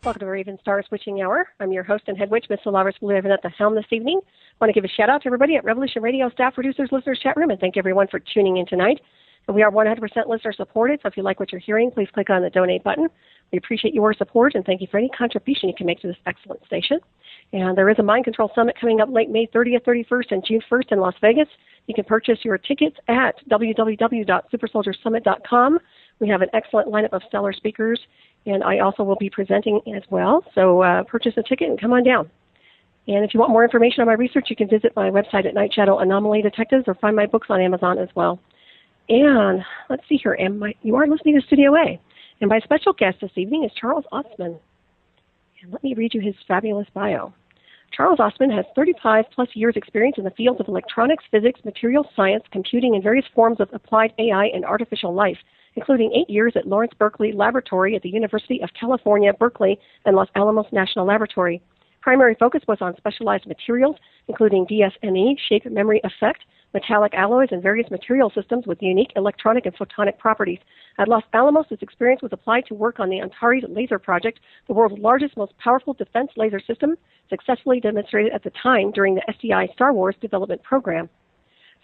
Welcome to Ravenstar Switching Hour. I'm your host and head witch, Miss Solaris BlueRaven at the helm this evening. I want to give a shout out to everybody at Revolution Radio staff, producers, listeners, chat room, and thank everyone for tuning in tonight. And we are 100% listener supported, so if you like what you're hearing, please click on the donate button. We appreciate your support and thank you for any contribution you can make to this excellent station. And there is a Mind Control Summit coming up late May 30th, 31st, and June 1st in Las Vegas. You can purchase your tickets at www.supersoldiersummit.com. We have an excellent lineup of stellar speakers, and I also will be presenting as well. So purchase a ticket and come on down. And if you want more information on my research, you can visit my website at Night Shadow Anomaly Detectives or find my books on Amazon as well. And let's see here. You are listening to Studio A. And my special guest this evening is Charles Ostman. And let me read you his fabulous bio. Charles Ostman has 35-plus years experience in the fields of electronics, physics, materials science, computing, and various forms of applied AI and artificial life, including 8 years at Lawrence Berkeley Laboratory at the University of California, Berkeley, and Los Alamos National Laboratory. Primary focus was on specialized materials, including DSME, shape memory effect, metallic alloys, and various material systems with unique electronic and photonic properties. At Los Alamos, this experience was applied to work on the Antares Laser project, the world's largest, most powerful defense laser system, successfully demonstrated at the time during the SDI Star Wars development program.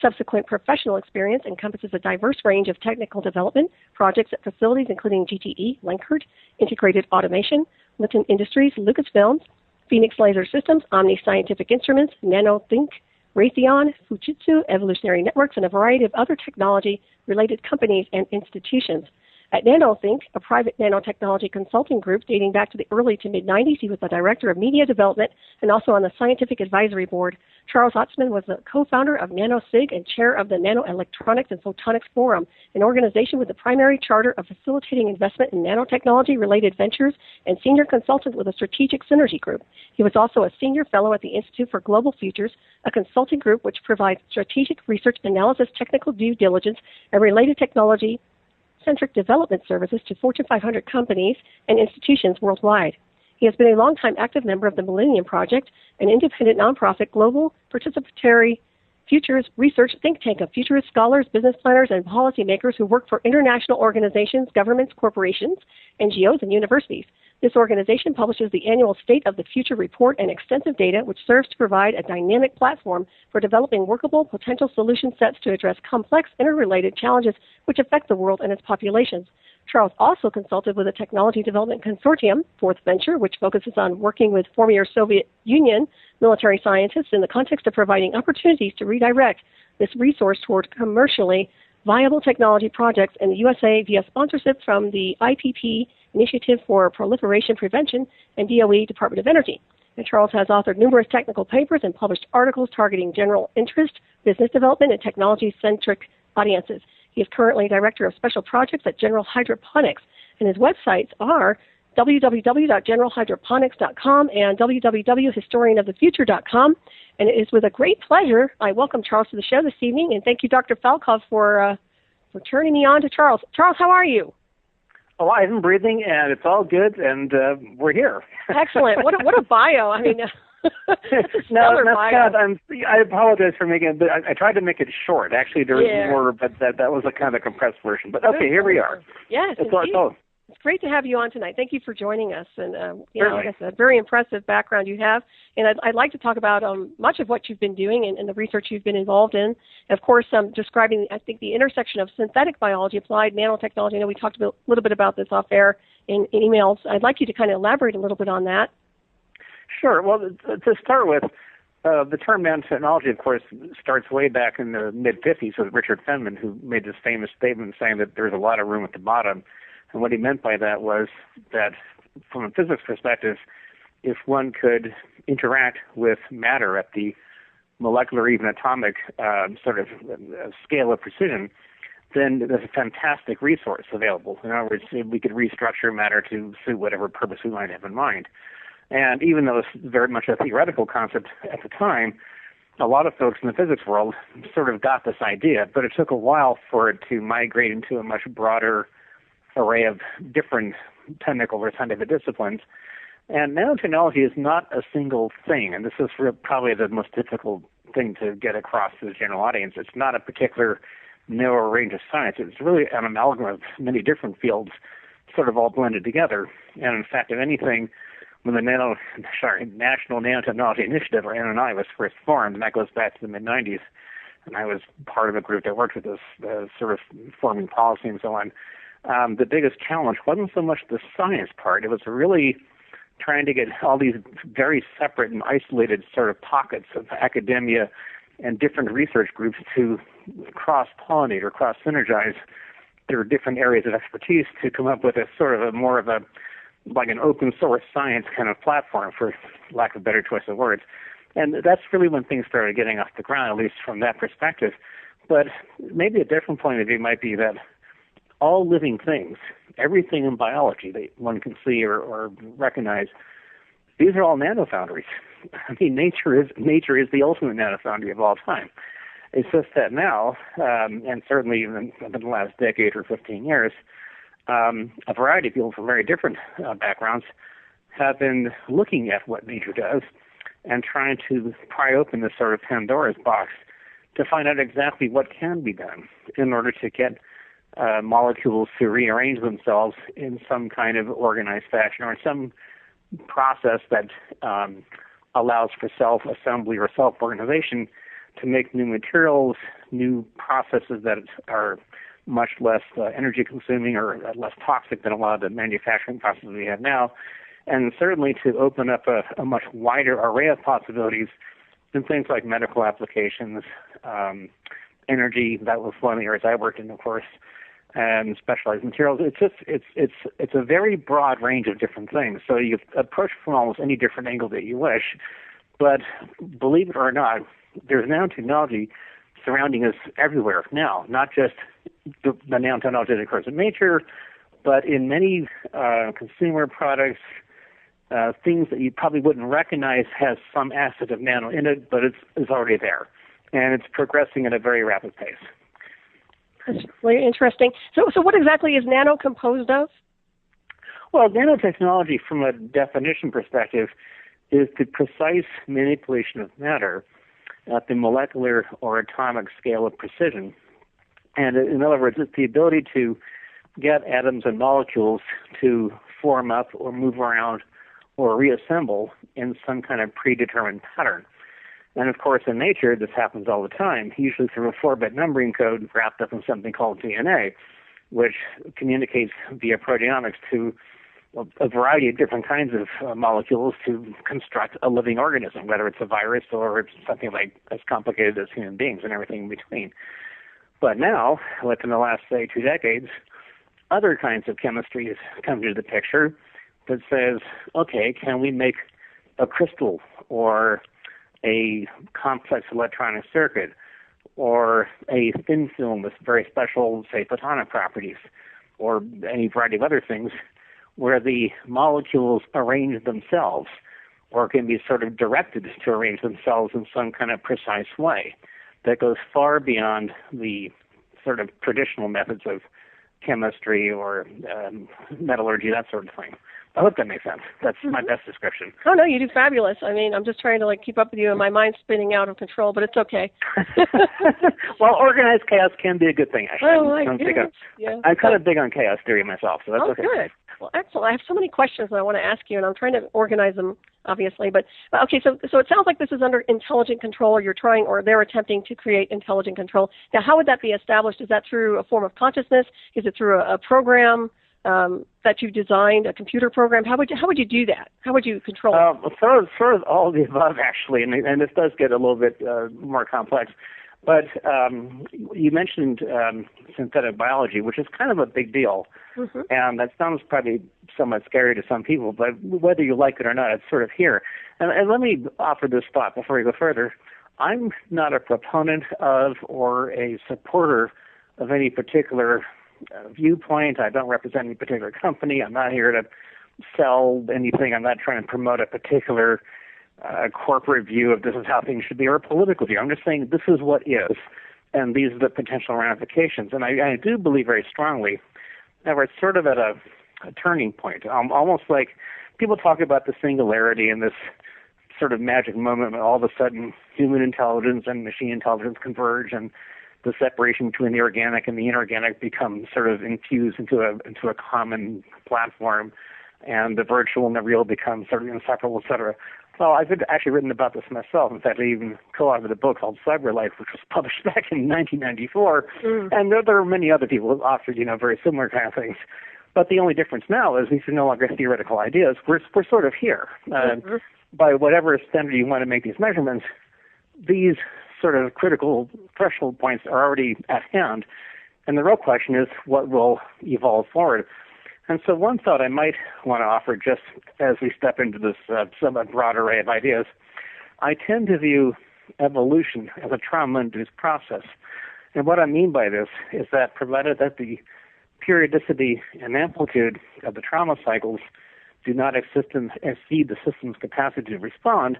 Subsequent professional experience encompasses a diverse range of technical development projects at facilities including GTE, Lenkert, Integrated Automation, Litton Industries, Lucasfilms, Phoenix Laser Systems, Omni Scientific Instruments, Nanotalk, Raytheon, Fujitsu, Evolutionary Networks, and a variety of other technology-related companies and institutions. At Nanotalk, a private nanotechnology consulting group dating back to the early to mid-90s, he was the director of media development and also on the scientific advisory board. Charles Ostman was the co-founder of NanoSig and chair of the Nanoelectronics and Photonics Forum, an organization with the primary charter of facilitating investment in nanotechnology-related ventures and senior consultant with a strategic synergy group. He was also a senior fellow at the Institute for Global Futures, a consulting group which provides strategic research analysis, technical due diligence, and related technology-centric development services to Fortune 500 companies and institutions worldwide. He has been a longtime active member of the Millennium Project, an independent nonprofit global participatory futures research think tank of futurist scholars, business planners, and policymakers who work for international organizations, governments, corporations, NGOs, and universities. This organization publishes the annual State of the Future report and extensive data, which serves to provide a dynamic platform for developing workable potential solution sets to address complex, interrelated challenges which affect the world and its populations. Charles also consulted with the Technology Development Consortium, fourth venture, which focuses on working with former Soviet Union military scientists in the context of providing opportunities to redirect this resource toward commercially viable technology projects in the USA via sponsorship from the IPP, Initiative for Proliferation Prevention, and DOE, Department of Energy. And Charles has authored numerous technical papers and published articles targeting general interest, business development, and technology-centric audiences. He is currently Director of Special Projects at General Hydroponics, and his websites are www.generalhydroponics.com and www.historianofthefuture.com. And it is with a great pleasure I welcome Charles to the show this evening, and thank you, Dr. Falkov, for turning me on to Charles. Charles, how are you? Alive and breathing, and it's all good, and we're here. Excellent. What a bio. I mean, no, Scott, I apologize for making it, but I tried to make it short. Actually, there was more, but that was a kind of compressed version. But okay, here we are. Yes, it's great to have you on tonight. Thank you for joining us. And, like I said, very impressive background you have. And I'd like to talk about much of what you've been doing and the research you've been involved in. And of course, describing, I think, the intersection of synthetic biology, applied nanotechnology. I know we talked a little bit about this off air in emails. I'd like you to kind of elaborate a little bit on that. Sure. Well, to start with, the term nanotechnology, of course, starts way back in the mid-'50s with Richard Feynman, who made this famous statement saying that there's a lot of room at the bottom. And what he meant by that was that, from a physics perspective, if one could interact with matter at the molecular, even atomic sort of scale of precision, then there's a fantastic resource available. In other words, we could restructure matter to suit whatever purpose we might have in mind. And even though it's very much a theoretical concept at the time, a lot of folks in the physics world sort of got this idea, but it took a while for it to migrate into a much broader array of different technical or scientific disciplines. And nanotechnology is not a single thing, and this is probably the most difficult thing to get across to the general audience. It's not a particular narrow range of science. It's really an amalgam of many different fields sort of all blended together. And in fact, if anything, when the National Nanotechnology Initiative, or NNI, was first formed, and that goes back to the mid-'90s, and I was part of a group that worked with this, sort of forming policy and so on, the biggest challenge wasn't so much the science part. It was really trying to get all these very separate and isolated sort of pockets of academia and different research groups to cross-pollinate or cross-synergize their different areas of expertise to come up with a sort of like an open source science kind of platform, for lack of a better choice of words. And that's really when things started getting off the ground, at least from that perspective. But maybe a different point of view might be that all living things, everything in biology that one can see or recognize, these are all nanofoundries. I mean, nature is the ultimate nanofoundry of all time. It's just that now, and certainly in the last decade or 15 years, a variety of people from very different backgrounds have been looking at what nature does and trying to pry open this sort of Pandora's box to find out exactly what can be done in order to get molecules to rearrange themselves in some kind of organized fashion or in some process that allows for self-assembly or self-organization to make new materials, new processes that are much less energy consuming or less toxic than a lot of the manufacturing processes we have now, and certainly to open up a much wider array of possibilities in things like medical applications, energy. That was one of the areas I worked in, of course, and specialized materials. It's a very broad range of different things. So you approach from almost any different angle that you wish. But believe it or not, there's nanotechnology surrounding us everywhere now, not just the nanotechnology that occurs in nature, but in many consumer products, things that you probably wouldn't recognize has some acid of nano in it, but it's already there. And it's progressing at a very rapid pace. That's really interesting. So what exactly is nano composed of? Well, nanotechnology, from a definition perspective, is the precise manipulation of matter at the molecular or atomic scale of precision. And in other words, it's the ability to get atoms and molecules to form up or move around or reassemble in some kind of predetermined pattern. And of course, in nature, this happens all the time, usually through a 4-bit numbering code wrapped up in something called DNA, which communicates via proteomics to a variety of different kinds of molecules to construct a living organism, whether it's a virus or it's something like as complicated as human beings and everything in between. But now, within the last, say, 2 decades, other kinds of chemistry has come into the picture that says, okay, can we make a crystal or a complex electronic circuit or a thin film with very special, say, photonic properties or any variety of other things where the molecules arrange themselves or can be sort of directed to arrange themselves in some kind of precise way that goes far beyond the sort of traditional methods of chemistry or metallurgy, that sort of thing. I hope that makes sense. That's my best description. Oh, no, you do fabulous. I mean, I'm just trying to keep up with you and my mind's spinning out of control, but it's okay. Well, organized chaos can be a good thing, actually. Oh, my goodness. I'm kind of big on chaos theory myself, so that's okay. Oh, good. Well, excellent. I have so many questions that I want to ask you, and I'm trying to organize them, obviously. But okay, so it sounds like this is under intelligent control, or you're trying, or they're attempting to create intelligent control. Now, how would that be established? Is that through a form of consciousness? Is it through a program that you've designed, a computer program? How would you do that? How would you control it? Sort of all of the above, actually, and this does get a little bit more complex. But you mentioned synthetic biology, which is kind of a big deal. Mm-hmm. And that sounds probably somewhat scary to some people, but whether you like it or not, it's sort of here. And let me offer this thought before we go further. I'm not a proponent of or a supporter of any particular viewpoint. I don't represent any particular company. I'm not here to sell anything. I'm not trying to promote a particular corporate view of this is how things should be or a political view. I'm just saying this is what is, and these are the potential ramifications. And I do believe very strongly that we're sort of at a turning point, almost like people talk about the singularity and this sort of magic moment when all of a sudden human intelligence and machine intelligence converge and the separation between the organic and the inorganic becomes sort of infused into a common platform, and the virtual and the real become sort of inseparable, et cetera. Well, I've actually written about this myself. In fact, I even co-authored a book called CyberLife, which was published back in 1994. And there are many other people who authored, very similar kind of things. But the only difference now is these are no longer theoretical ideas. We're sort of here. By whatever standard you want to make these measurements, these sort of critical threshold points are already at hand. And the real question is what will evolve forward. And so one thought I might want to offer just as we step into this somewhat broad array of ideas, I tend to view evolution as a trauma-induced process. And what I mean by this is that provided that the periodicity and amplitude of the trauma cycles do not exceed the system's capacity to respond,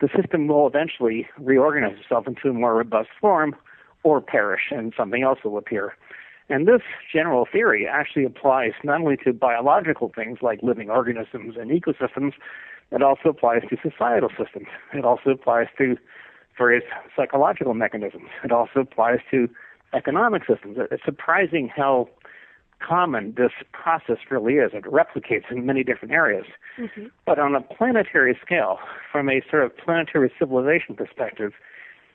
the system will eventually reorganize itself into a more robust form or perish and something else will appear. And this general theory actually applies not only to biological things like living organisms and ecosystems, it also applies to societal systems. It also applies to various psychological mechanisms. It also applies to economic systems. It's surprising how common this process really is. It replicates in many different areas. But on a planetary scale, from a sort of planetary civilization perspective,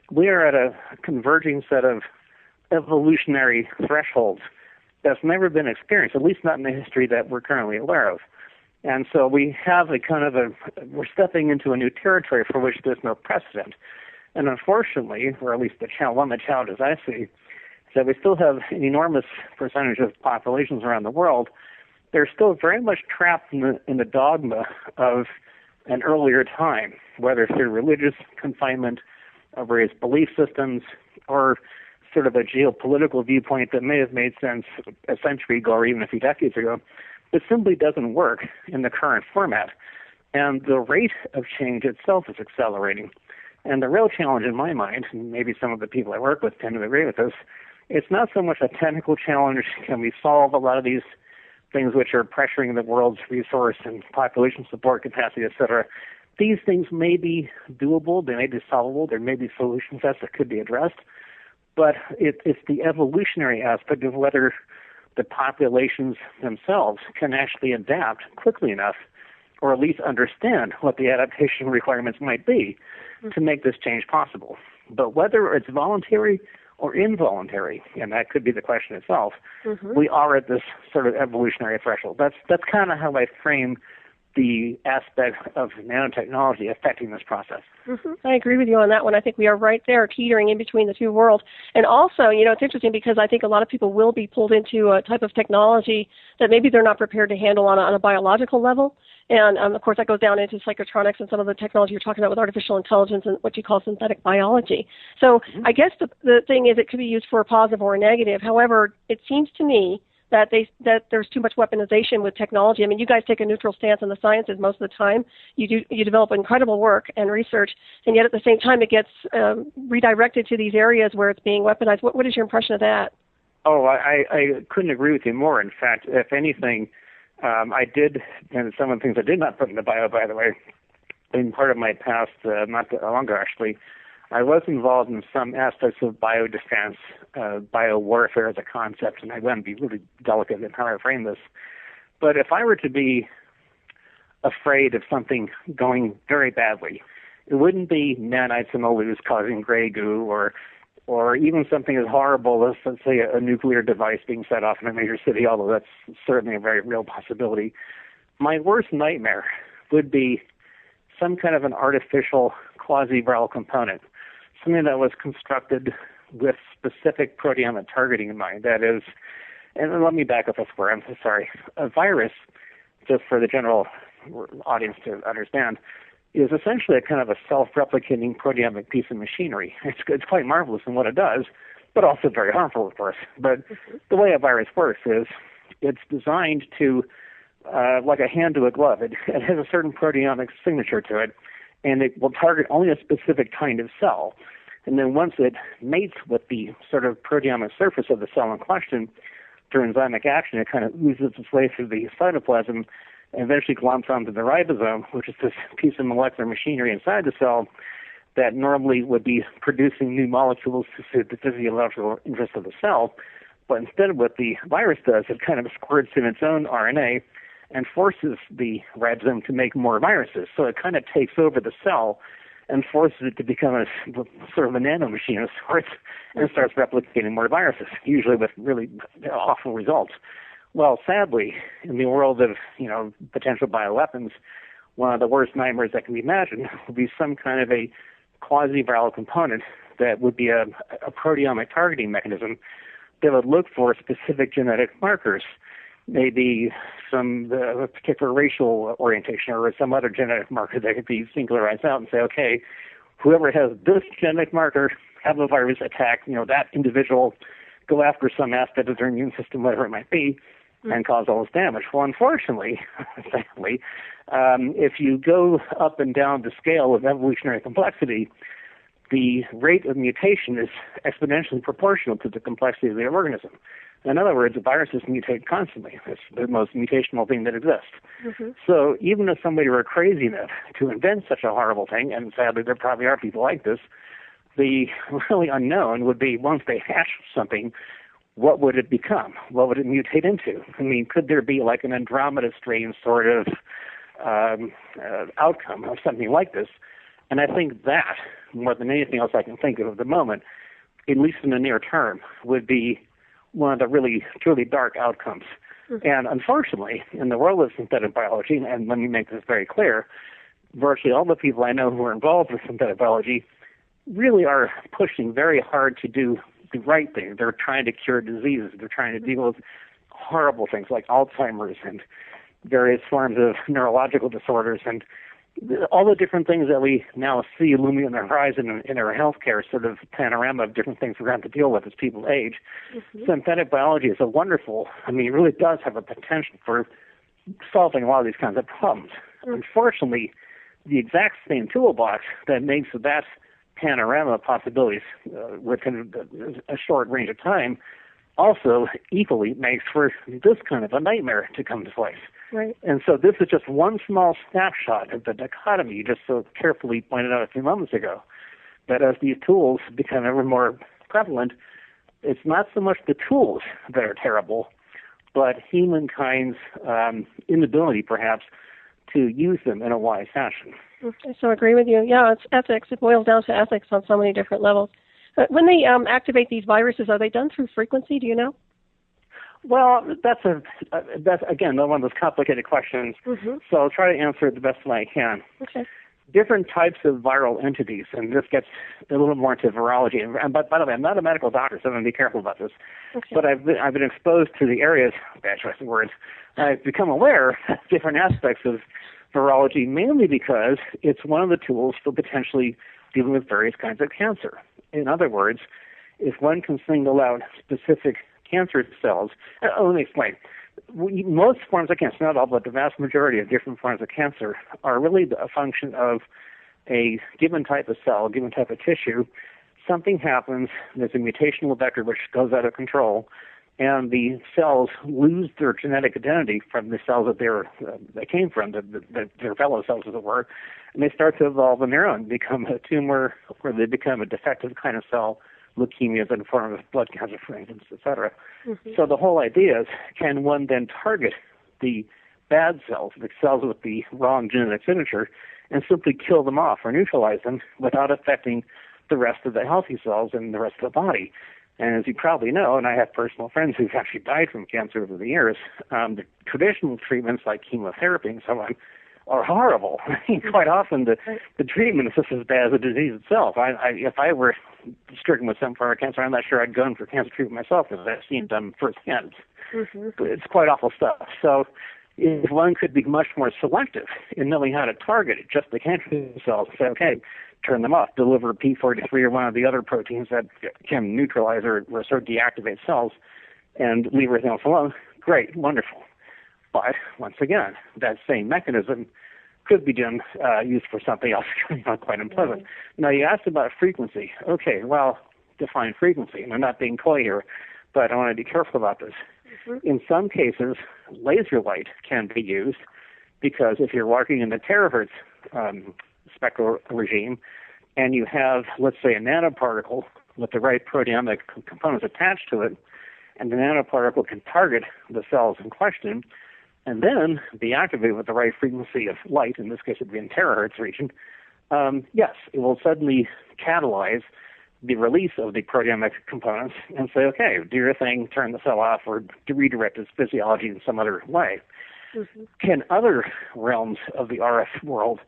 we are at a converging set of evolutionary thresholds that's never been experienced, at least not in the history that we're currently aware of. And so we have we're stepping into a new territory for which there's no precedent. And unfortunately, or at least one of the challenges I see, is that we still have an enormous percentage of populations around the world. They're still very much trapped in the dogma of an earlier time, whether through religious confinement, or various belief systems, or sort of a geopolitical viewpoint that may have made sense a century ago or even a few decades ago, but simply doesn't work in the current format. And the rate of change itself is accelerating. And the real challenge in my mind, and maybe some of the people I work with tend to agree with this, it's not so much a technical challenge, can we solve a lot of these things which are pressuring the world's resource and population support capacity, et cetera. These things may be doable, they may be solvable, there may be solution sets that could be addressed, but it's the evolutionary aspect of whether the populations themselves can actually adapt quickly enough or at least understand what the adaptation requirements might be to make this change possible. But whether it's voluntary or involuntary, and that could be the question itself, we are at this sort of evolutionary threshold. That's kind of how I frame the aspect of nanotechnology affecting this process. I agree with you on that one. I think we are right there teetering in between the two worlds. And also, it's interesting because I think a lot of people will be pulled into a type of technology that maybe they're not prepared to handle on a biological level. And, of course, that goes down into psychotronics and some of the technology you're talking about with artificial intelligence and what you call synthetic biology. So I guess the thing is it could be used for a positive or a negative. However, it seems to me that there's too much weaponization with technology. I mean, you guys take a neutral stance on the sciences most of the time. You develop incredible work and research, and yet at the same time it gets redirected to these areas where it's being weaponized. What is your impression of that? Oh, I couldn't agree with you more. In fact, if anything, I did, and some of the things I did not put in the bio, by the way, in part of my past, not that long ago actually, I was involved in some aspects of biodefense, biowarfare as a concept, and I want to be really delicate in how I frame this. But if I were to be afraid of something going very badly, it wouldn't be nanites and alus causing gray goo, or even something as horrible as, let's say, a nuclear device being set off in a major city, although that's certainly a very real possibility. My worst nightmare would be some kind of an artificial quasi-viral component, something that was constructed with specific proteomic targeting in mind. That is, and let me back up a square, I'm so sorry. A virus, just for the general audience to understand, is essentially a kind of a self-replicating proteomic piece of machinery. It's quite marvelous in what it does, but also very harmful, of course. But the way a virus works is it's designed to, like a hand to a glove. It has a certain proteomic signature to it, and it will target only a specific kind of cell. And then once it mates with the sort of proteomic surface of the cell in question, through enzymic action, it kind of oozes its way through the cytoplasm and eventually glomps onto the ribosome, which is this piece of molecular machinery inside the cell. that normally would be producing new molecules to suit the physiological interest of the cell. But instead what the virus does, it kind of squirts in its own RNA and forces the ribosome to make more viruses. So it kind of takes over the cell and forces it to become a sort of a nanomachine of sorts and starts replicating more viruses, usually with really awful results. Well, sadly, in the world of, potential bioweapons, one of the worst nightmares that can be imagined would be some kind of a quasi-viral component that would be a proteomic targeting mechanism that would look for specific genetic markers, maybe some particular racial orientation or some other genetic marker that could be singularized out and say, okay, whoever has this genetic marker, have a virus attack, that individual, go after some aspect of their immune system, whatever it might be, and cause all this damage. Well, unfortunately, sadly, if you go up and down the scale of evolutionary complexity, the rate of mutation is exponentially proportional to the complexity of the organism. In other words, viruses mutate constantly. It's the most mutational thing that exists. Mm-hmm. So even if somebody were crazy enough to invent such a horrible thing, and sadly there probably are people like this, the really unknown would be once they hatch something, what would it become? What would it mutate into? I mean, could there be like an Andromeda strain sort of outcome of something like this? And I think that, more than anything else I can think of at the moment, at least in the near term, would be one of the really, truly dark outcomes. Mm-hmm. And unfortunately, in the world of synthetic biology, and let me make this very clear, virtually all the people I know who are involved with synthetic biology really are pushing very hard to do the right thing. They're trying to cure diseases. They're trying to deal with horrible things like Alzheimer's and various forms of neurological disorders and all the different things that we now see looming on the horizon in our healthcare sort of panorama of different things we're going to have to deal with as people age. Mm-hmm. Synthetic biology is it really does have a potential for solving a lot of these kinds of problems. Mm-hmm. Unfortunately, the exact same toolbox that makes that panorama of possibilities within a short range of time also equally makes for this kind of a nightmare to come to life. Right. And so this is just one small snapshot of the dichotomy you just so carefully pointed out a few moments ago, that as these tools become ever more prevalent, it's not so much the tools that are terrible, but humankind's inability, perhaps, to use them in a wise fashion. I so agree with you. Yeah, it's ethics. It boils down to ethics on so many different levels. When they activate these viruses, are they done through frequency? Do you know? Well, that's again one of those complicated questions. Mm-hmm. So I'll try to answer it the best way I can. Okay. Different types of viral entities, and this gets a little more into virology. And by the way, I'm not a medical doctor, so I'm going to be careful about this. Okay. But I've been exposed to the areas, bad choice of words. I've become aware of different aspects of virology, mainly because it's one of the tools for potentially dealing with various kinds of cancer. In other words, if one can single out specific cancer cells, let me explain. Most forms of cancer, not all, but the vast majority of different forms of cancer are really a function of a given type of cell, a given type of tissue. Something happens, there's a mutational vector which goes out of control, and the cells lose their genetic identity from the cells that they came from, their fellow cells, as it were, and they start to evolve on their own, become a tumor, or they become a defective kind of cell, leukemias in the form of blood cancer, for instance, etc. Mm-hmm. So the whole idea is, can one then target the bad cells, the cells with the wrong genetic signature, and simply kill them off or neutralize them without affecting the rest of the healthy cells and the rest of the body? And as you probably know, and I have personal friends who've actually died from cancer over the years, the traditional treatments like chemotherapy and so on are horrible. Quite often the treatment is just as bad as the disease itself. If I were stricken with some form of cancer, I'm not sure I'd go in for cancer treatment myself because I've seen them firsthand. Mm-hmm. It's quite awful stuff. So if one could be much more selective in knowing how to target just the cancer cells, say, okay, turn them off, deliver P43 or one of the other proteins that can neutralize or sort of deactivate cells, and leave everything else alone, great, wonderful. But once again, that same mechanism could be used for something else quite unpleasant. Mm-hmm. Now, you asked about frequency. Okay, well, define frequency. And I'm not being coy here, but I want to be careful about this. Mm-hmm. In some cases, laser light can be used because if you're working in the terahertz spectral regime, and you have, let's say, a nanoparticle with the right proteomic components attached to it, and the nanoparticle can target the cells in question, and then be activated with the right frequency of light, in this case it would be in terahertz region, yes, it will suddenly catalyze the release of the proteomic components and say, okay, do your thing, turn the cell off, or redirect its physiology in some other way. Mm-hmm. Can other realms of the RF world,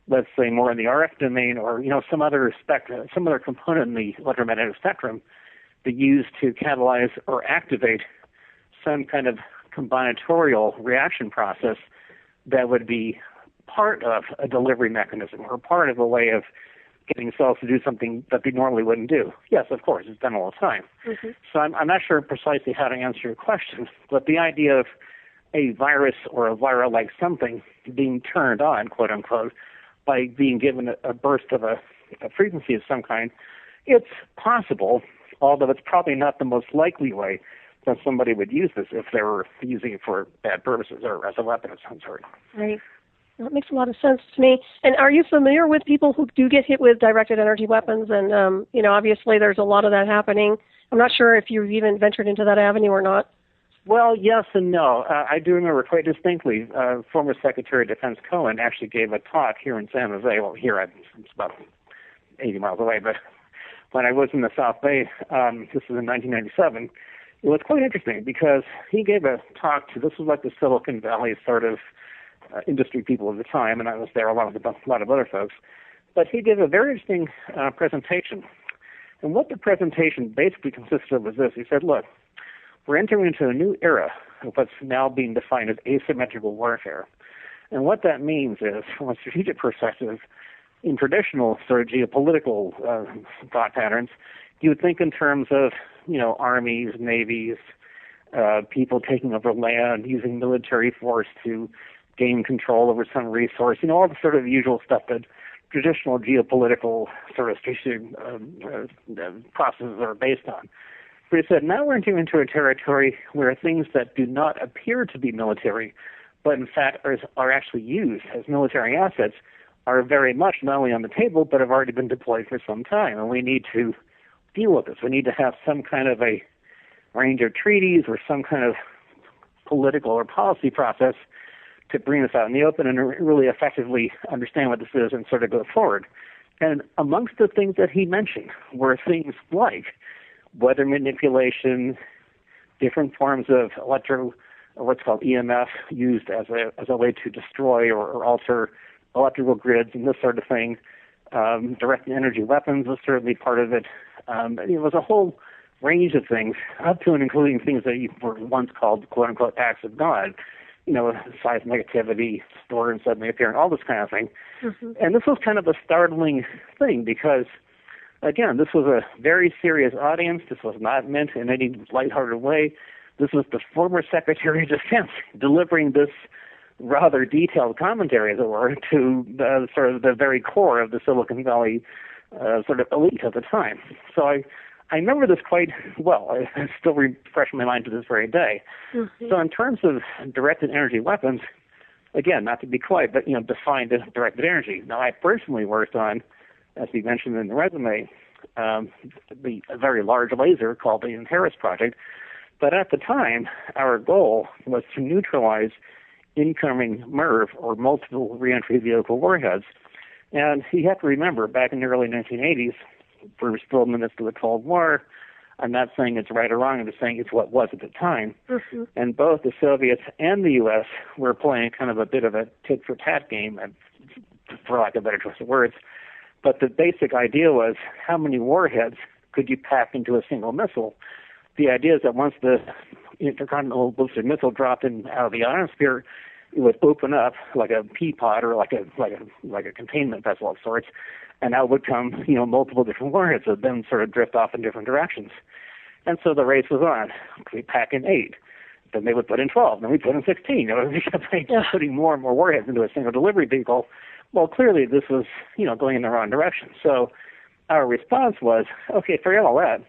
let's say more in the RF domain, or some other component in the electromagnetic spectrum, be used to catalyze or activate some kind of combinatorial reaction process that would be part of a delivery mechanism or part of a way of getting cells to do something that they normally wouldn't do? Yes, of course, it's done all the time. Mm-hmm. So I'm not sure precisely how to answer your question, but the idea of a virus or a viral-like something being turned on, quote unquote, by being given a burst of a frequency of some kind, it's possible, although it's probably not the most likely way that somebody would use this if they were using it for bad purposes or as a weapon of some sort. Right. That makes a lot of sense to me. And are you familiar with people who do get hit with directed energy weapons? And, obviously there's a lot of that happening. I'm not sure if you've even ventured into that avenue or not. Well, yes and no. I do remember quite distinctly, former Secretary of Defense Cohen actually gave a talk here in San Jose. Well, it's about 80 miles away, but when I was in the South Bay, this was in 1997, it was quite interesting because he gave a talk this was like the Silicon Valley sort of industry people at the time, and I was there along with a lot of other folks. But he gave a very interesting presentation. And what the presentation basically consisted of was this. He said, look, we're entering into a new era of what's now being defined as asymmetrical warfare. And what that means is, from a strategic perspective, in traditional sort of geopolitical thought patterns, you would think in terms of, armies, navies, people taking over land, using military force to gain control over some resource, all the sort of usual stuff that traditional geopolitical sort of strategic processes are based on. But he said, now we're entering into a territory where things that do not appear to be military, but in fact are actually used as military assets, are very much not only on the table, but have already been deployed for some time. And we need to deal with this. We need to have some kind of a range of treaties or some kind of political or policy process to bring this out in the open and really effectively understand what this is and sort of go forward. And amongst the things that he mentioned were things like weather manipulation, different forms of what's called EMF used as a way to destroy or alter electrical grids and this sort of thing. Direct energy weapons was certainly part of it. It was a whole range of things, up to and including things that were once called, quote unquote, acts of God. Seismic activity, stored and suddenly appearing, all this kind of thing. Mm-hmm. And this was kind of a startling thing because, again, this was a very serious audience. This was not meant in any lighthearted way. This was the former Secretary of Defense delivering this rather detailed commentary, as it were, to the sort of the very core of the Silicon Valley sort of elite at the time. So I remember this quite well. I still refresh my mind to this very day. Mm-hmm. So in terms of directed energy weapons, again, not to be quiet, but defined as directed energy. Now, I personally worked on, as we mentioned in the resume, a very large laser called the Antares project. But at the time, our goal was to neutralize incoming MIRV, or multiple reentry vehicle warheads. And you have to remember, back in the early 1980s, we were still in the midst of the Cold War. I'm not saying it's right or wrong. I'm just saying it's what was at the time. Mm-hmm. And both the Soviets and the U.S. were playing kind of a bit of a tit-for-tat game, for lack of a better choice of words. But the basic idea was, how many warheads could you pack into a single missile? The idea is that once the intercontinental ballistic missile dropped out of the ionosphere, it would open up like a pea pod or like a containment vessel of sorts, and out would come multiple different warheads that then sort of drift off in different directions. And so the race was on. We pack in 8, then they would put in 12, then we put in 16. We kept putting more and more warheads into a single delivery vehicle. Well, clearly this was going in the wrong direction. So our response was, okay, forget all that.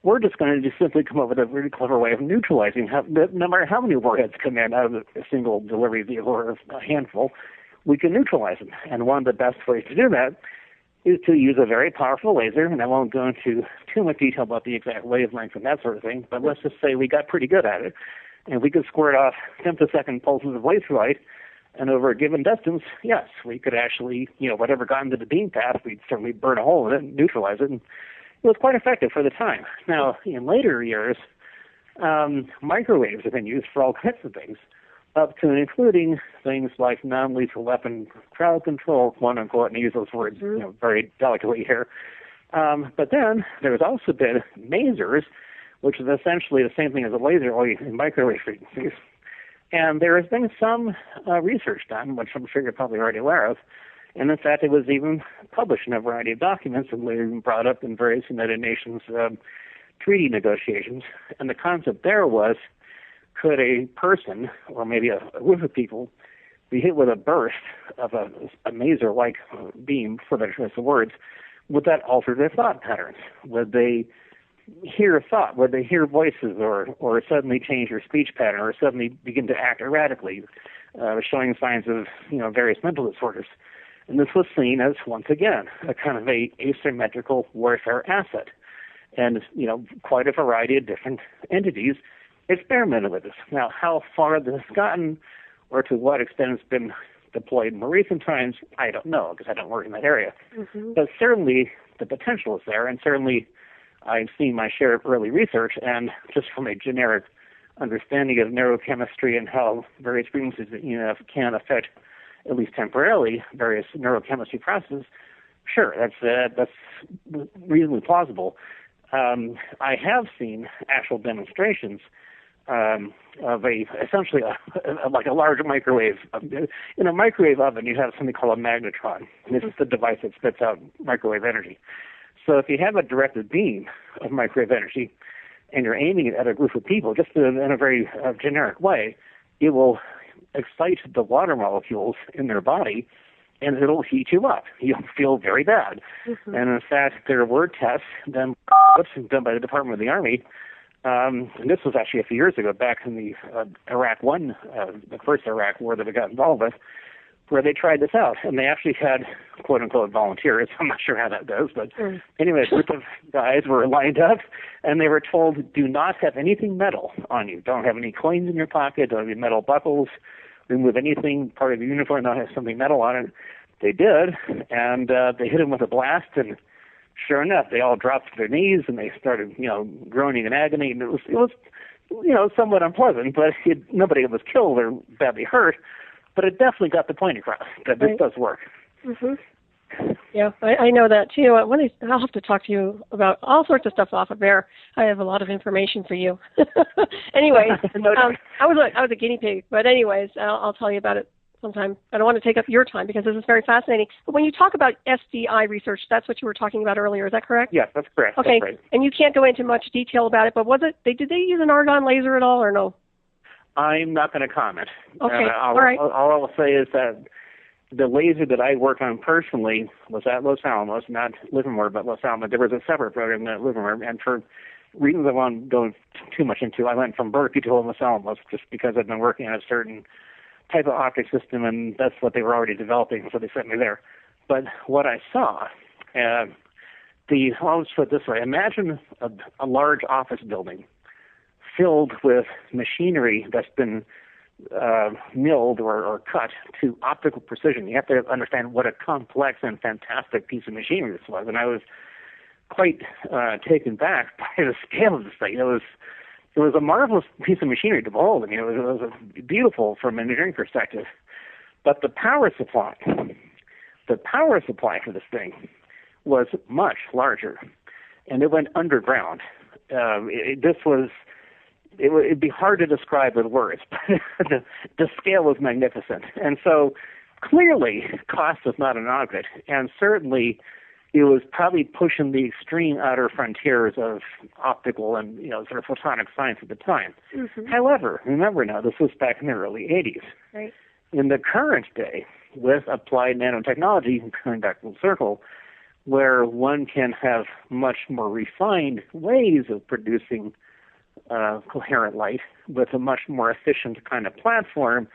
We're just going to just simply come up with a really clever way of neutralizing. No matter how many warheads come in out of a single delivery vehicle or a handful, we can neutralize them. And one of the best ways to do that is to use a very powerful laser, and I won't go into too much detail about the exact wavelength and that sort of thing, but let's just say we got pretty good at it, and we could squirt off femtosecond pulses of laser light, and over a given distance, yes, we could actually, whatever got into the beam path, we'd certainly burn a hole in it and neutralize it, and it was quite effective for the time. Now, in later years, microwaves have been used for all kinds of things, up to and including things like non-lethal weapon crowd control, quote-unquote, and I use those words very delicately here. But then there's also been masers, which is essentially the same thing as a laser, only in microwave frequencies. And there has been some research done, which I'm sure you're probably already aware of, and in fact it was even published in a variety of documents and later even brought up in various United Nations treaty negotiations. And the concept there was, could a person, or maybe a group of people, be hit with a burst of a maser-like beam, for better choice of words, would that alter their thought patterns? Would they hear thought? Would they hear voices, or suddenly change their speech pattern, or suddenly begin to act erratically, showing signs of various mental disorders? And this was seen as, once again, a kind of a asymmetrical warfare asset. And quite a variety of different entities experimented with this. Now, how far this has gotten, or to what extent it's been deployed in more recent times, I don't know, because I don't work in that area. Mm-hmm. But certainly the potential is there, and certainly I've seen my share of early research, and just from a generic understanding of neurochemistry and how various frequencies can affect, at least temporarily, various neurochemistry processes, sure, that's reasonably plausible. I have seen actual demonstrations of essentially like a large microwave. In a microwave oven, you have something called a magnetron. This is the device that spits out microwave energy. So if you have a directed beam of microwave energy and you're aiming it at a group of people, just in a very generic way, it will excite the water molecules in their body, and it'll heat you up. You'll feel very bad. Mm-hmm. And in fact, there were tests done by the Department of the Army. And this was actually a few years ago, back in the the first Iraq war that we got involved with, where they tried this out. And they actually had, quote-unquote, volunteers. I'm not sure how that goes, but anyway, a group of guys were lined up, and they were told, do not have anything metal on you. Don't have any coins in your pocket. Don't have any metal buckles. Remove anything, part of your uniform, not have something metal on it. They did, and they hit them with a blast, and sure enough, they all dropped to their knees and they started, groaning in agony. And it was somewhat unpleasant, but nobody was killed or badly hurt. But it definitely got the point across that this does work. Mm-hmm. Yeah, I know that too. I'll have to talk to you about all sorts of stuff off of air. I have a lot of information for you. Anyways, I was a guinea pig, but anyways, I'll tell you about it sometime. I don't want to take up your time because this is very fascinating. But when you talk about SDI research, that's what you were talking about earlier. Is that correct? Yes, that's correct. Okay, that's right. And you can't go into much detail about it, but did they use an argon laser at all or no? I'm not going to comment. Okay, all right. All I will say is that the laser that I worked on personally was at Los Alamos, not Livermore, but Los Alamos. There was a separate program at Livermore, and for reasons I won't go too much into, I went from Berkeley to Los Alamos just because I'd been working on a certain type of optic system, and that's what they were already developing, so they sent me there. But what I saw, I'll just put it this way, imagine a large office building filled with machinery that's been milled or cut to optical precision. You have to understand what a complex and fantastic piece of machinery this was, and I was quite taken back by the scale of this thing. It was a marvelous piece of machinery to behold. I mean, it was beautiful from an engineering perspective. But the power supply for this thing was much larger, and it went underground. It'd be hard to describe with words, but the scale was magnificent. And so clearly cost was not an object, and certainly it was probably pushing the extreme outer frontiers of optical and, sort of photonic science at the time. Mm-hmm. However, remember now, this was back in the early 80s. Right. In the current day, with applied nanotechnology, coming back full circle, where one can have much more refined ways of producing coherent light with a much more efficient kind of platform,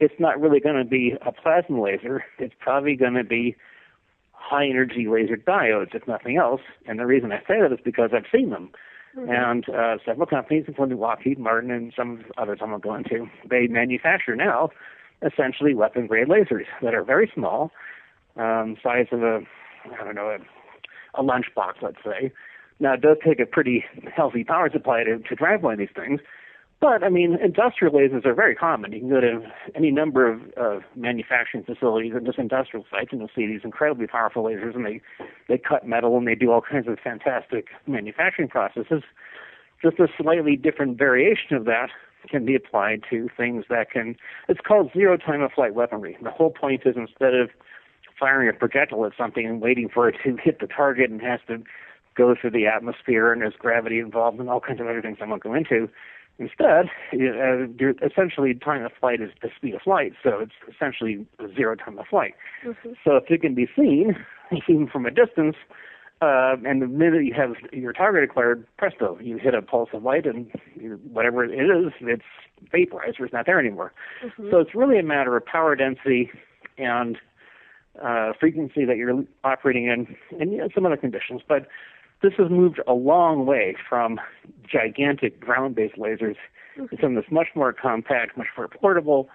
it's not really going to be a plasma laser. It's probably going to be high-energy laser diodes, if nothing else. And the reason I say that is because I've seen them. Mm-hmm. And several companies, including Lockheed Martin and some others I won't go into, they manufacture now essentially weapon-grade lasers that are very small, size of a lunchbox, let's say. Now, it does take a pretty healthy power supply to drive one of these things. But, I mean, industrial lasers are very common. You can go to any number of manufacturing facilities and just industrial sites, and you'll see these incredibly powerful lasers, and they cut metal, and they do all kinds of fantastic manufacturing processes. Just a slightly different variation of that can be applied to things that it's called zero-time-of-flight weaponry. The whole point is instead of firing a projectile at something and waiting for it to hit the target and has to go through the atmosphere, and there's gravity involved and all kinds of other things I won't go into, instead, essentially time of flight is the speed of light, so it's essentially zero time of flight. Mm-hmm. So if it can be seen, even from a distance, and the minute you have your target declared, presto, you hit a pulse of light, and whatever it is, it's vaporized, or it's not there anymore. Mm-hmm. So it's really a matter of power density and frequency that you're operating in, and some other conditions. But this has moved a long way from gigantic ground-based lasers to something that's much more compact, much more portable,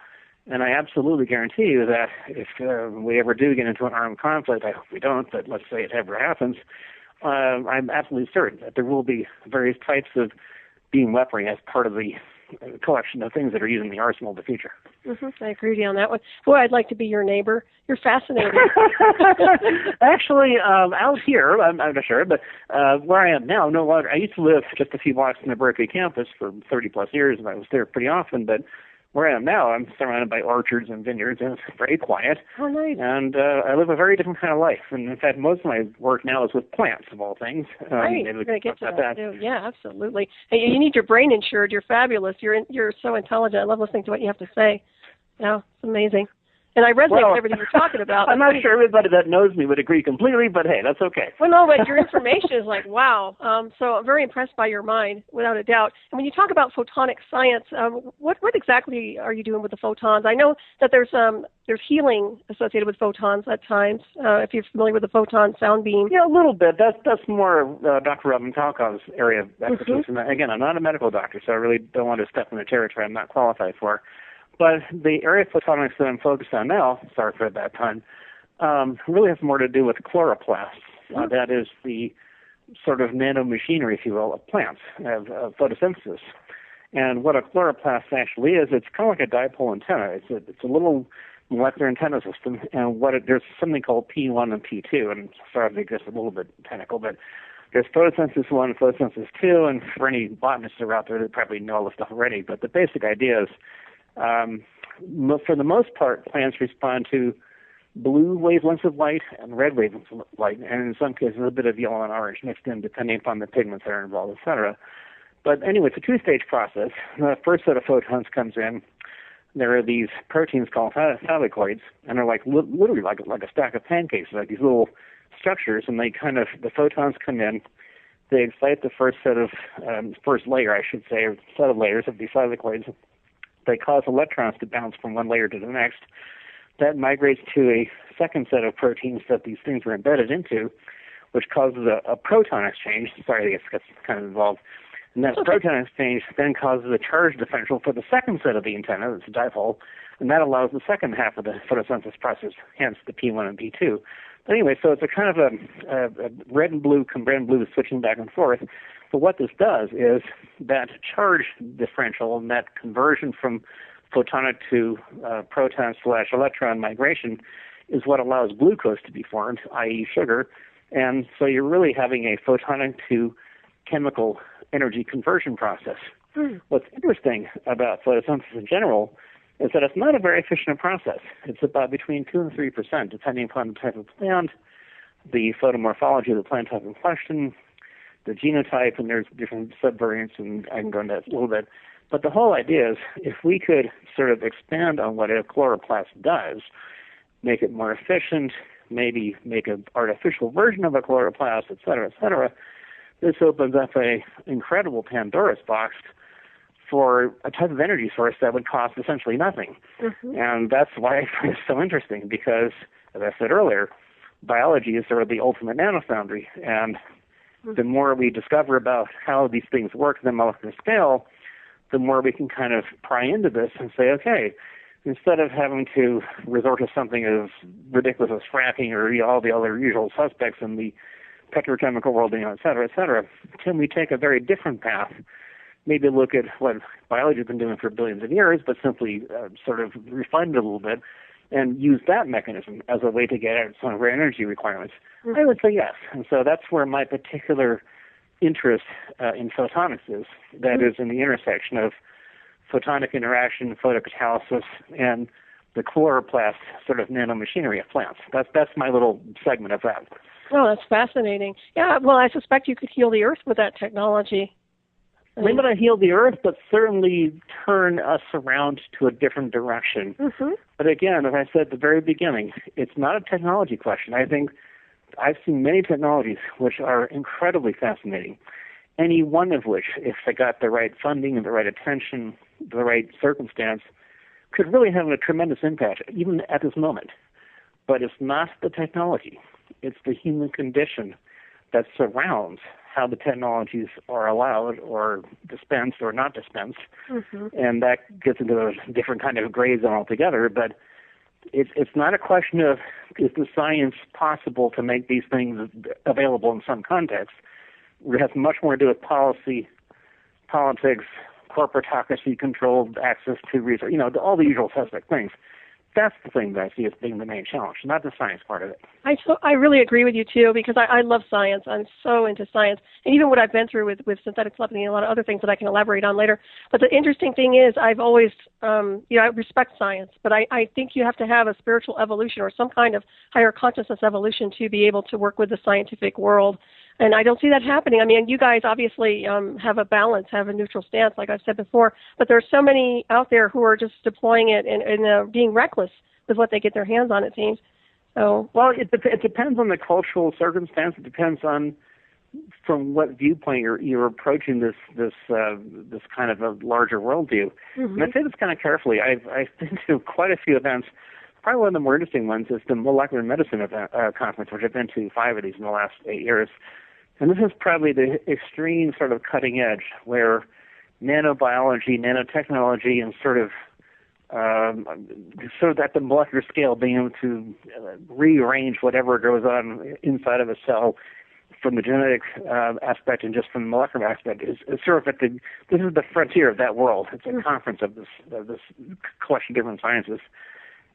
and I absolutely guarantee you that if we ever do get into an armed conflict, I hope we don't, but let's say it ever happens, I'm absolutely certain that there will be various types of beam weaponry as part of the collection of things that are used in the arsenal of the future. Mm-hmm. I agree with you on that one. Boy, I'd like to be your neighbor. You're fascinating. Actually, out here, I'm not sure, but where I am now, no longer. I used to live just a few blocks from the Berkeley campus for 30-plus years, and I was there pretty often, but where I am now, I'm surrounded by orchards and vineyards, and it's very quiet. Oh, nice. And I live a very different kind of life. And in fact, most of my work now is with plants, of all things. Right. We're going to get to that, too. Yeah, absolutely. Hey, you need your brain insured. You're fabulous. You're so intelligent. I love listening to what you have to say. Yeah, it's amazing. And I resonate with everything you're talking about. I'm not sure everybody that knows me would agree completely, but hey, that's okay. Well, no, but your information is like, wow. So I'm very impressed by your mind, without a doubt. And when you talk about photonic science, what exactly are you doing with the photons? I know that there's healing associated with photons at times, if you're familiar with the photon sound beam. Yeah, a little bit. That's more Dr. Ravenstar's area of expertise. Mm-hmm. And again, I'm not a medical doctor, so I really don't want to step in a territory I'm not qualified for. But the area of photonics that I'm focused on now, sorry for that time, really has more to do with chloroplasts. That is the sort of nanomachinery, if you will, of plants, of photosynthesis. And what a chloroplast actually is, it's kind of like a dipole antenna. It's a little molecular antenna system, and there's something called P1 and P2, and sorry if it gets a little bit technical, but there's photosynthesis 1 and photosynthesis 2, and for any botanists that are out there, they probably know all this stuff already, but the basic idea is for the most part, plants respond to blue wavelengths of light and red wavelengths of light, and in some cases a bit of yellow and orange mixed in, depending upon the pigments that are involved, etc. But anyway, it's a two-stage process. The first set of photons comes in. There are these proteins called thylakoids, and they're like literally like a stack of pancakes, like these little structures, and the photons come in. They excite the first layer, I should say, or set of layers of these thylakoids. They cause electrons to bounce from one layer to the next. That migrates to a second set of proteins that these things are embedded into, which causes a proton exchange. Sorry, it gets kind of involved. And that proton exchange then causes a charge differential for the second set of the antenna, that's a dipole, and that allows the second half of the photosynthesis process, hence the P1 and P2. But anyway, so it's a kind of a red and blue switching back and forth. But what this does is that charge differential and that conversion from photonic to proton/electron migration is what allows glucose to be formed, i.e. sugar. And so you're really having a photonic to chemical energy conversion process. What's interesting about photosynthesis in general is that it's not a very efficient process. It's about between 2 and 3%, depending upon the type of plant, the photomorphology of the plant type in question, the genotype, and there's different subvariants, and I can go into that a little bit. But the whole idea is if we could sort of expand on what a chloroplast does, make it more efficient, maybe make an artificial version of a chloroplast, et cetera, this opens up an incredible Pandora's box for a type of energy source that would cost essentially nothing. Mm-hmm. And that's why I find it so interesting because, as I said earlier, biology is sort of the ultimate nanofoundry. And the more we discover about how these things work at the molecular scale, the more we can kind of pry into this and say, okay, instead of having to resort to something as ridiculous as fracking or all the other usual suspects in the petrochemical world, et cetera, can we take a very different path? Maybe look at what biology has been doing for billions of years, but simply sort of refine it a little bit and use that mechanism as a way to get at some of our energy requirements. I would say yes. And so that's where my particular interest in photonics is. That is in the intersection of photonic interaction, photocatalysis, and the chloroplast sort of nanomachinery of plants. That's my little segment of that. Oh, that's fascinating. Yeah, well, I suspect you could heal the Earth with that technology. Maybe not heal the Earth, but certainly turn us around to a different direction. But again, as I said at the very beginning, it's not a technology question. I think I've seen many technologies which are incredibly fascinating, any one of which, if they got the right funding and the right attention, the right circumstance, could really have a tremendous impact, even at this moment. But it's not the technology. It's the human condition that surrounds how the technologies are allowed or dispensed or not dispensed. And that gets into a different kind of gray zone altogether. But it's not a question of is the science possible to make these things available in some context. It has much more to do with policy, politics, corporatocracy, controlled access to research, all the usual suspect things. That's the thing that I see as being the main challenge, not the science part of it. I really agree with you, too, because I love science. I'm so into science. And even what I've been through with synthetic telepathy and a lot of other things that I can elaborate on later. But the interesting thing is I've always, I respect science, but I think you have to have a spiritual evolution or some kind of higher consciousness evolution to be able to work with the scientific world. And I don't see that happening. I mean, you guys obviously have a balance, have a neutral stance, like I've said before, but there are so many out there who are just deploying it and being reckless with what they get their hands on, it seems. So, well, it depends on the cultural circumstance. It depends on from what viewpoint you're approaching this kind of a larger worldview. And I say this kind of carefully. I've been to quite a few events. Probably one of the more interesting ones is the molecular medicine conference, which I've been to 5 of these in the last 8 years. And this is probably the extreme sort of cutting edge where nanobiology, nanotechnology, and sort of at the molecular scale being able to rearrange whatever goes on inside of a cell from the genetic aspect and just from the molecular aspect is sort of this is the frontier of that world. It's a conference of this collection of different sciences.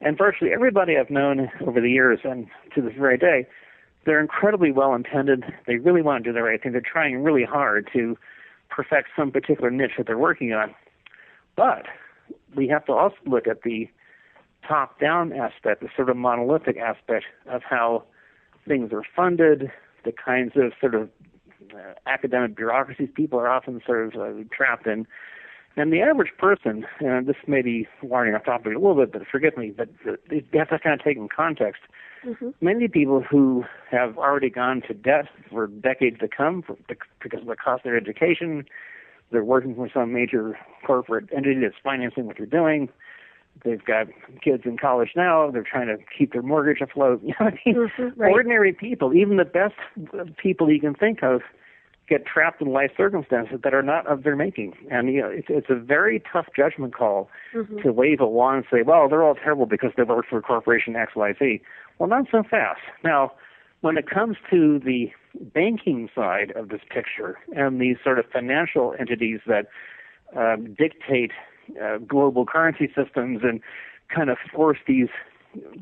And virtually everybody I've known over the years and to this very day, they're incredibly well-intended. They really want to do the right thing. They're trying really hard to perfect some particular niche that they're working on. But we have to also look at the top-down aspect, the sort of monolithic aspect of how things are funded, the kinds of sort of academic bureaucracies people are often sort of trapped in. And the average person, and this may be winding off topic a little bit, but forgive me, but you have to kind of take in context. Many people who have already gone to debt for decades to come because of the cost of their education, they're working for some major corporate entity that's financing what they're doing. They've got kids in college now. They're trying to keep their mortgage afloat. Right. Ordinary people, even the best people you can think of, get trapped in life circumstances that are not of their making. And it's a very tough judgment call to wave a wand and say, well, they're all terrible because they work for corporation XYZ. Well, not so fast. Now, when it comes to the banking side of this picture and these sort of financial entities that dictate global currency systems and kind of force these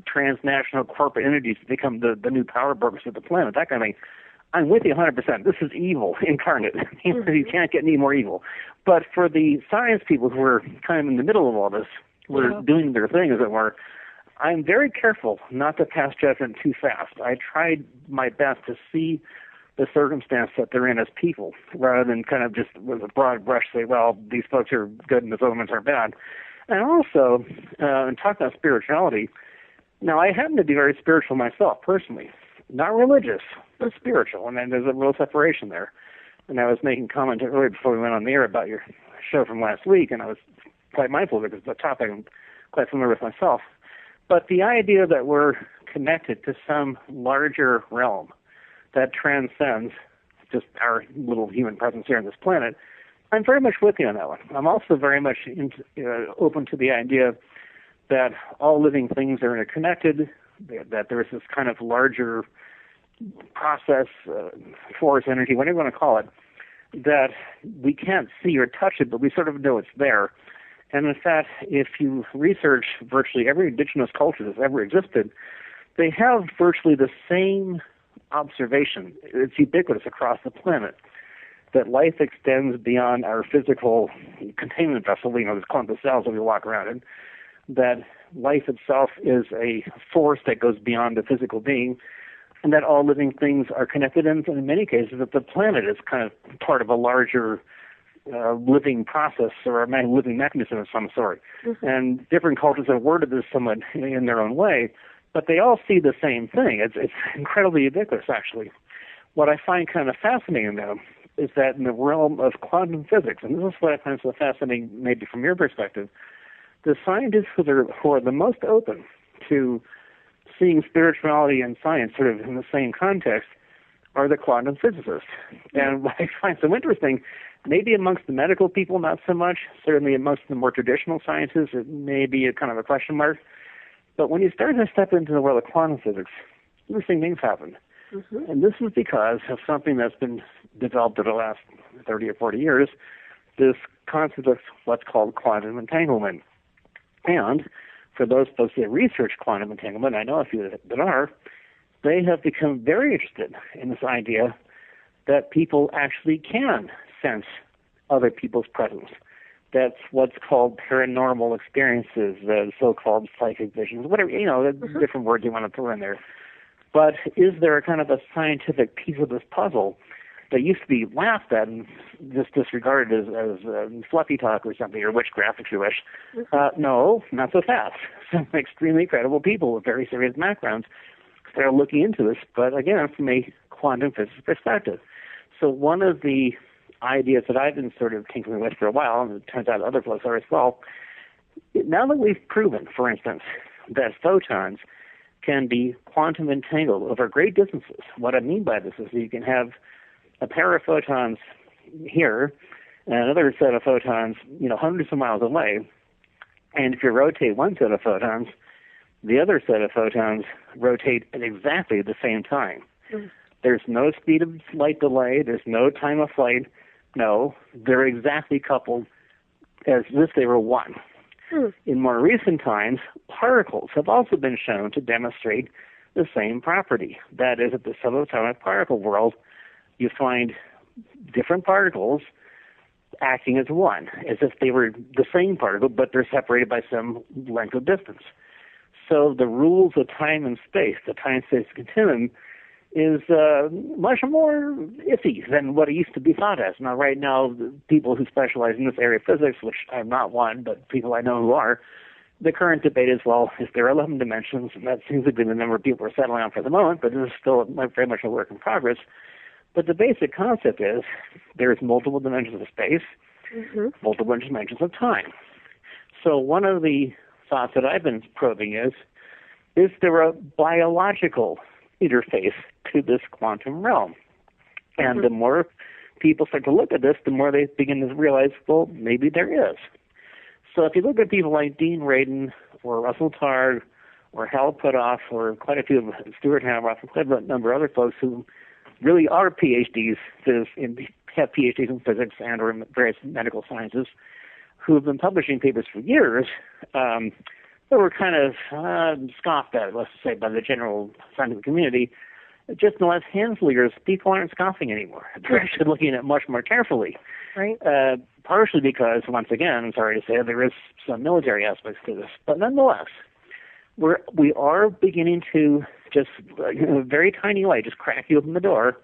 transnational corporate entities to become the new power brokers of the planet, that kind of thing, I'm with you 100%. This is evil incarnate. You can't get any more evil. But for the science people who are kind of in the middle of all this, who are doing their thing, as it were, I'm very careful not to pass judgment too fast. I tried my best to see the circumstance that they're in as people, rather than kind of just with a broad brush say, well, these folks are good and those elements are bad. And also, in talking about spirituality, now I happen to be very spiritual myself, personally. Not religious, but spiritual. And then there's a real separation there. And I was making comment earlier before we went on the air about your show from last week, and I was quite mindful of it because it's a topic I'm quite familiar with myself. But the idea that we're connected to some larger realm that transcends just our little human presence here on this planet, I'm very much with you on that one. I'm also very much open to the idea that all living things are interconnected, that there is this kind of larger process, force, energy, whatever you want to call it, that we can't see or touch it, but we sort of know it's there. And in fact, if you research virtually every indigenous culture that's ever existed, they have virtually the same observation. It's ubiquitous across the planet, that life extends beyond our physical containment vessel, this clump of cells that we walk around in, that life itself is a force that goes beyond the physical being, and that all living things are connected, and in many cases that the planet is kind of part of a larger living process or a living mechanism of some sort. Mm-hmm. And different cultures have worded this somewhat in their own way, but they all see the same thing. It's incredibly ubiquitous, actually. What I find kind of fascinating, though, is that in the realm of quantum physics, and this is what I find so fascinating maybe from your perspective, the scientists who are the most open to seeing spirituality and science sort of in the same context are the quantum physicists. And what I find so interesting, maybe amongst the medical people, not so much. Certainly amongst the more traditional sciences, it may be a kind of a question mark. But when you start to step into the world of quantum physics, interesting things happen. Mm-hmm. And this is because of something that's been developed over the last 30 or 40 years, this concept of what's called quantum entanglement. And for those folks that research quantum entanglement, I know a few that are, they have become very interested in this idea that people actually can sense other people's presence. That's what's called paranormal experiences, the so-called psychic visions, whatever, the different words you want to throw in there. But is there a kind of a scientific piece of this puzzle that used to be laughed at and just disregarded as fluffy talk or something, or witchcraft if you wish? No, not so fast. Some extremely credible people with very serious backgrounds started looking into this, but again, from a quantum physics perspective. So one of the ideas that I've been sort of tinkering with for a while, and it turns out other folks are as well, now that we've proven, for instance, that photons can be quantum entangled over great distances. What I mean by this is that you can have a pair of photons here and another set of photons, hundreds of miles away. And if you rotate one set of photons, the other set of photons rotate at exactly the same time. Mm. There's no speed of light delay. There's no time of flight. No, they're exactly coupled as if they were one. In more recent times, particles have also been shown to demonstrate the same property. That is, at the subatomic particle world, you find different particles acting as one, as if they were the same particle, but they're separated by some length of distance. So the rules of time and space, the time-space continuum, is much more iffy than what it used to be thought as. Now, right now, the people who specialize in this area of physics, which I'm not one, but people I know who are, the current debate is, well, if there are 11 dimensions, and that seems to be the number of people are settling on for the moment, but this is still very much a work in progress. But the basic concept is there's multiple dimensions of space, multiple dimensions of time. So one of the thoughts that I've been probing is there a biological interface to this quantum realm? And the more people start to look at this, the more they begin to realize, well, maybe there is. So if you look at people like Dean Radin or Russell Targ or Hal Puthoff or quite a few of Stuart Hameroff and quite a number of other folks who really are PhDs, have PhDs in physics and or in various medical sciences, who have been publishing papers for years, that were kind of scoffed at, let's say, by the general scientific community. Just in the last handful of years, people aren't scoffing anymore. They're actually looking at it much more carefully. Right. Partially because, once again, I'm sorry to say, there is some military aspects to this. But nonetheless, we are beginning to just, a very tiny light, just crack you open the door.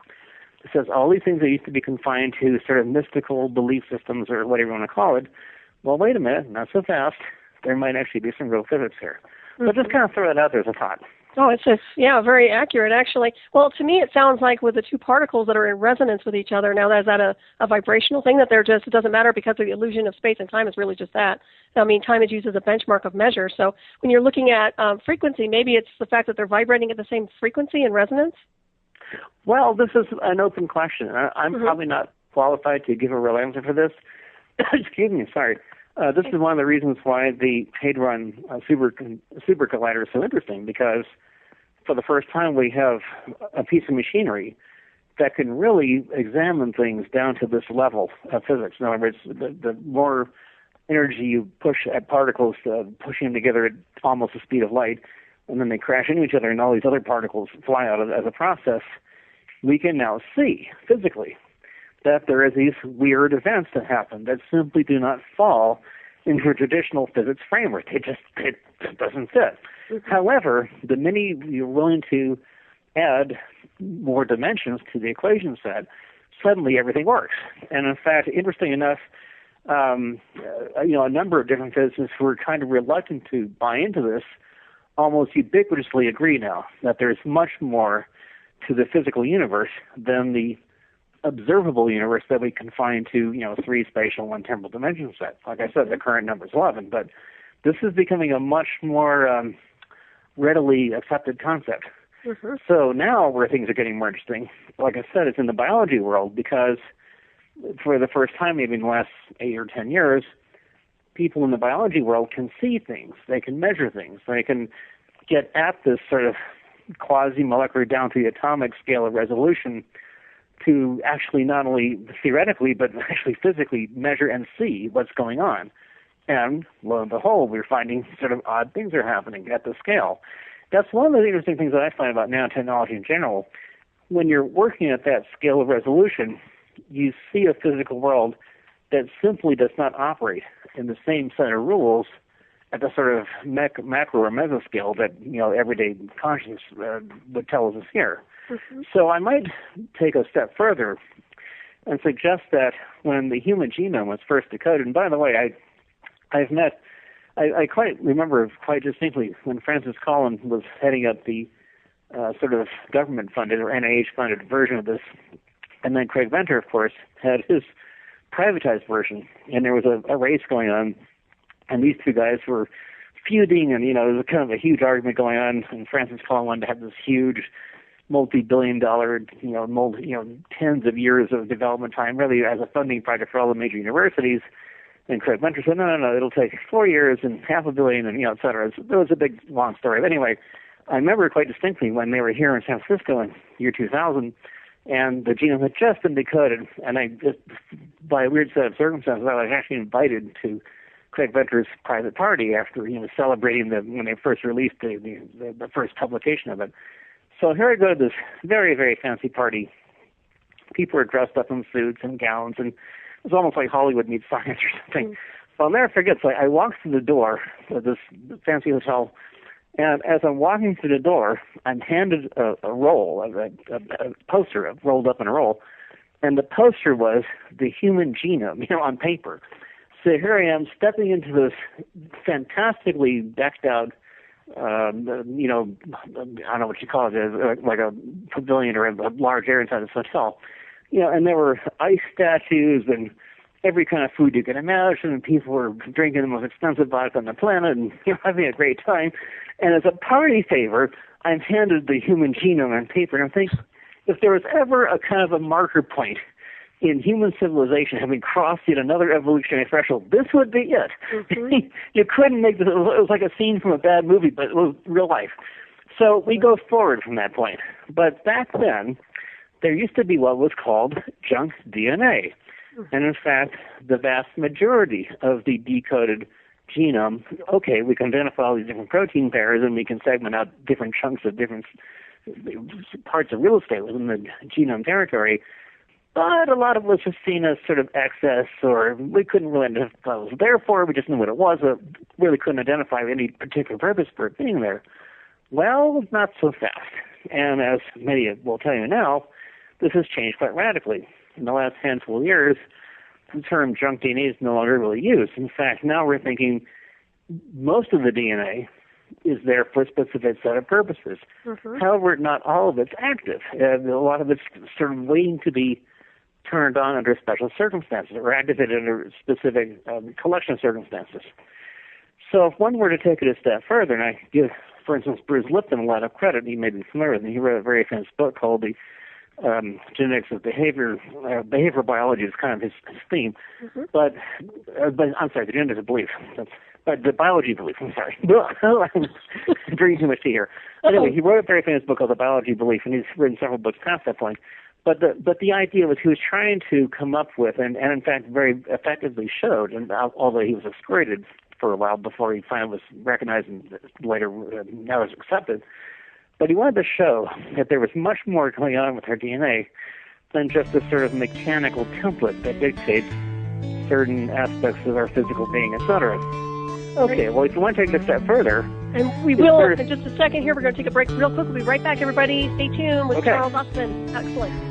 It says all these things that used to be confined to sort of mystical belief systems or whatever you want to call it. Well, wait a minute, not so fast. There might actually be some real physics here. So just kind of throw that out there as a thought. Oh, it's just, yeah, very accurate, actually. Well, to me, it sounds like with the two particles that are in resonance with each other, now, is that a vibrational thing that they're just, it doesn't matter because the illusion of space and time is really just that. I mean, time is used as a benchmark of measure. So when you're looking at frequency, maybe it's the fact that they're vibrating at the same frequency in resonance? Well, this is an open question. I'm probably not qualified to give a real answer for this. Excuse me, sorry. This is one of the reasons why the Hadron super collider is so interesting, because for the first time we have a piece of machinery that can really examine things down to this level of physics. In other words, the more energy you push at particles, pushing them together at almost the speed of light, and then they crash into each other and all these other particles fly out as a process, we can now see physically that there are these weird events that happen that simply do not fall into a traditional physics framework. It just doesn't fit. However, the minute you're willing to add more dimensions to the equation set, suddenly everything works. And in fact, interesting enough, a number of different physicists who are kind of reluctant to buy into this almost ubiquitously agree now that there's much more to the physical universe than the observable universe that we confine to, 3 spatial, 1 temporal dimension set. Like I said, the current number is 11, but this is becoming a much more readily accepted concept. So now where things are getting more interesting, like I said, it's in the biology world, because for the first time, maybe in the last 8 or 10 years, people in the biology world can see things. They can measure things. They can get at this sort of quasi-molecular down to the atomic scale of resolution to actually not only theoretically but actually physically measure and see what's going on. And lo and behold, we're finding sort of odd things are happening at the scale. That's one of the interesting things that I find about nanotechnology in general. When you're working at that scale of resolution, you see a physical world that simply does not operate in the same set of rules at the sort of macro or mesoscale that everyday consciousness would tell us is here. So I might take a step further and suggest that when the human genome was first decoded, and by the way, I quite remember quite distinctly when Francis Collins was heading up the sort of government-funded or NIH-funded version of this, and then Craig Venter, of course, had his privatized version, and there was a race going on, and these two guys were feuding, and there was kind of a huge argument going on, and Francis Collins wanted to have this huge multi-billion-dollar, tens of years of development time, really as a funding project for all the major universities. And Craig Venter said, no, it'll take 4 years and $500 million, and et cetera. So it was a big, long story. But anyway, I remember quite distinctly when they were here in San Francisco in year 2000, and the genome had just been decoded, and I just, by a weird set of circumstances, I was actually invited to Craig Venter's private party after, celebrating when they first released the first publication of it. So here I go to this very, very fancy party. People were dressed up in suits and gowns, and it was almost like Hollywood meets science or something. So I'll never forget. So I walked through the door of this fancy hotel, and as I'm walking through the door, I'm handed a roll, a poster rolled up in a roll, and the poster was the human genome, on paper. So here I am stepping into this fantastically decked out, I don't know what you call it, like a pavilion or a large area inside this hotel, and there were ice statues and every kind of food you can imagine, and people were drinking the most expensive vodka on the planet and having a great time. And as a party favor, I'm handed the human genome on paper, and I'm thinking, if there was ever a kind of a marker point in human civilization having crossed yet another evolutionary threshold, this would be it. You couldn't make this, it was like a scene from a bad movie, but it was real life. So we go forward from that point. But back then, there used to be what was called junk DNA. And in fact, the vast majority of the decoded genome, okay, we can identify all these different protein pairs and we can segment out different chunks of different parts of real estate within the genome territory, but a lot of it was just seen as sort of excess, or we couldn't really identify what it was there for, we just knew what it was, but really couldn't identify any particular purpose for it being there. Well, not so fast. And as many will tell you now, this has changed quite radically. In the last handful of years, the term junk DNA is no longer really used. In fact, now we're thinking most of the DNA is there for a specific set of purposes. Mm-hmm. However, not all of it's active. A lot of it's sort of waiting to be turned on under special circumstances or activated under specific collection of circumstances. So if one were to take it a step further, and I give, for instance, Bruce Lipton a lot of credit, he may be familiar with it. He wrote a very famous book called The Genetics of Behavior. Behavioral biology is kind of his theme. Mm-hmm. But I'm sorry, the genetics of belief. But the biology of belief, I'm sorry. I'm drinking too much tea here. Anyway, he wrote a very famous book called The Biology of Belief, and he's written several books past that point. But the idea was he was trying to come up with, and in fact very effectively showed, and although he was excluded for a while before he finally was recognized and later now is accepted, but he wanted to show that there was much more going on with our DNA than just this sort of mechanical template that dictates certain aspects of our physical being, etc. Okay, well, if you want to take it a step further... And we will, in just a second here, we're going to take a break real quick. We'll be right back, everybody. Stay tuned with Charles Ostman. Excellent.